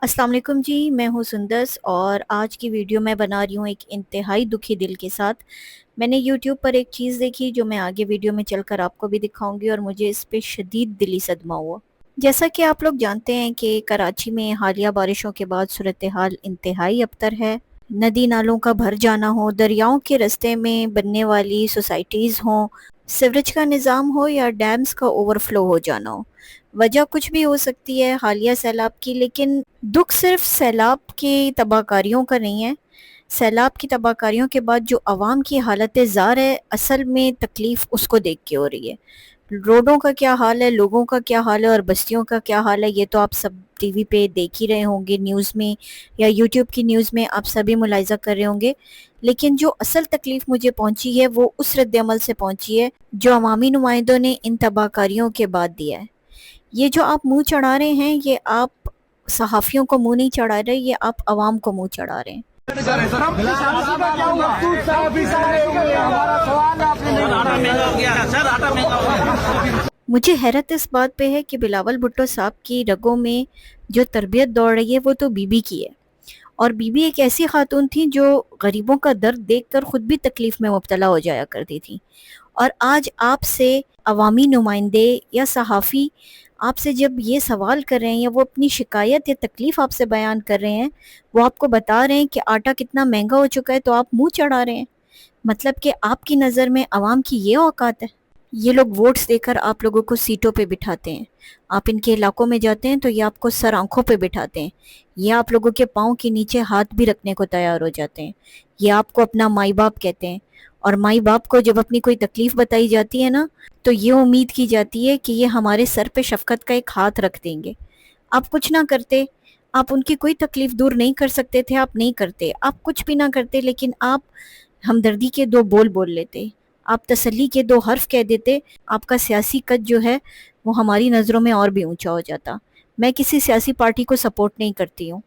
अस्सलाम वालेकुम जी, मैं हूँ सुंदस और आज की वीडियो मैं बना रही हूँ एक इंतहाई दुखी दिल के साथ। मैंने यूट्यूब पर एक चीज़ देखी जो मैं आगे वीडियो में चलकर आपको भी दिखाऊंगी और मुझे इस पे शदीद दिली सदमा हुआ। जैसा कि आप लोग जानते हैं कि कराची में हालिया बारिशों के बाद सूरत हाल इंतहाई अबतर है। नदी नालों का भर जाना हो, दरियाओं के रास्ते में बनने वाली सोसाइटीज़ हों, सीवरेज का निज़ाम हो या डैम्स का ओवरफ्लो हो जाना हो, वजह कुछ भी हो सकती है हालिया सैलाब की, लेकिन दुख सिर्फ सैलाब की तबाहकारियों का नहीं है। सैलाब की तबाहकारियों के बाद जो आवाम की हालत ज़ार है, असल में तकलीफ़ उसको देख के हो रही है। रोडों का क्या हाल है, लोगों का क्या हाल है और बस्तियों का क्या हाल है, ये तो आप सब टीवी पे देख ही रहे होंगे, न्यूज़ में या यूट्यूब की न्यूज़ में आप सभी मुलाहिजा कर रहे होंगे। लेकिन जो असल तकलीफ़ मुझे पहुंची है वो उस रद्द-ए-अमल से पहुंची है जो अवामी नुमाइंदों ने इन तबाहकारियों के बाद दिया है। ये जो आप मुंह चढ़ा रहे हैं, ये आप सहाफ़ियों को मुंह नहीं चढ़ा रहे, ये आप अवाम को मुंह चढ़ा रहे हैं। मुझे हैरत इस बात पे है कि बिलावल भुट्टो साहब की रगों में जो तरबियत दौड़ रही है वो तो बीबी की है, और बीबी एक ऐसी खातून थी जो गरीबों का दर्द देखकर खुद भी तकलीफ में मुब्तला हो जाया करती थी। और आज आपसे अवामी नुमाइंदे या सहाफ़ी आपसे जब ये सवाल कर रहे हैं या वो अपनी शिकायत या तकलीफ़ आपसे बयान कर रहे हैं, वो आपको बता रहे हैं कि आटा कितना महंगा हो चुका है, तो आप मुंह चढ़ा रहे हैं। मतलब कि आपकी नज़र में अवाम की ये औकात है। ये लोग वोट्स देकर आप लोगों को सीटों पे बिठाते हैं। आप इनके इलाकों में जाते हैं तो ये आपको सर आंखों पे बिठाते हैं। ये आप लोगों के पाँव के नीचे हाथ भी रखने को तैयार हो जाते हैं। ये आपको अपना माई बाप कहते हैं, और माई बाप को जब अपनी कोई तकलीफ़ बताई जाती है ना, तो ये उम्मीद की जाती है कि ये हमारे सर पे शफ़क़त का एक हाथ रख देंगे। आप कुछ ना करते, आप उनकी कोई तकलीफ़ दूर नहीं कर सकते थे, आप नहीं करते। आप कुछ भी ना करते, लेकिन आप हमदर्दी के 2 बोल बोल लेते, आप तसल्ली के 2 हर्फ कह देते, आपका सियासी कद जो है वो हमारी नज़रों में और भी ऊंचा हो जाता। मैं किसी सियासी पार्टी को सपोर्ट नहीं करती हूँ,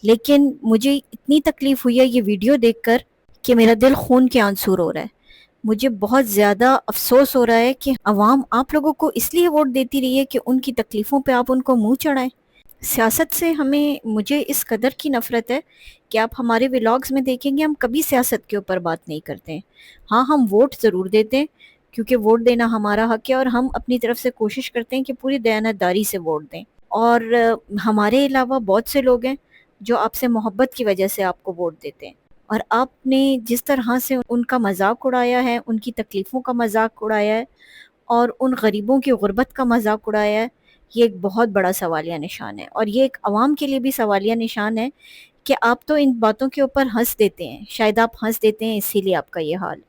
लेकिन मुझे इतनी तकलीफ़ हुई है ये वीडियो देखकर कि मेरा दिल खून के आंसू रो रहा है। मुझे बहुत ज़्यादा अफ़सोस हो रहा है कि अवाम आप लोगों को इसलिए वोट देती रही है कि उनकी तकलीफ़ों पे आप उनको मुँह चढ़ाएँ। सियासत से मुझे इस कदर की नफ़रत है कि आप हमारे व्लॉग्स में देखेंगे, हम कभी सियासत के ऊपर बात नहीं करते हैं। हाँ, हम वोट ज़रूर देते हैं क्योंकि वोट देना हमारा हक़ है, और हम अपनी तरफ से कोशिश करते हैं कि पूरी दयानतदारी से वोट दें। और हमारे अलावा बहुत से लोग हैं जो आपसे मोहब्बत की वजह से आपको वोट देते हैं, और आपने जिस तरह से उनका मज़ाक उड़ाया है, उनकी तकलीफ़ों का मज़ाक उड़ाया है और उन गरीबों की गुर्बत का मज़ाक उड़ाया है, ये एक बहुत बड़ा सवालिया निशान है। और ये एक अवाम के लिए भी सवालिया निशान है कि आप तो इन बातों के ऊपर हँस देते हैं, शायद आप हँस देते हैं इसीलिए आपका ये हाल।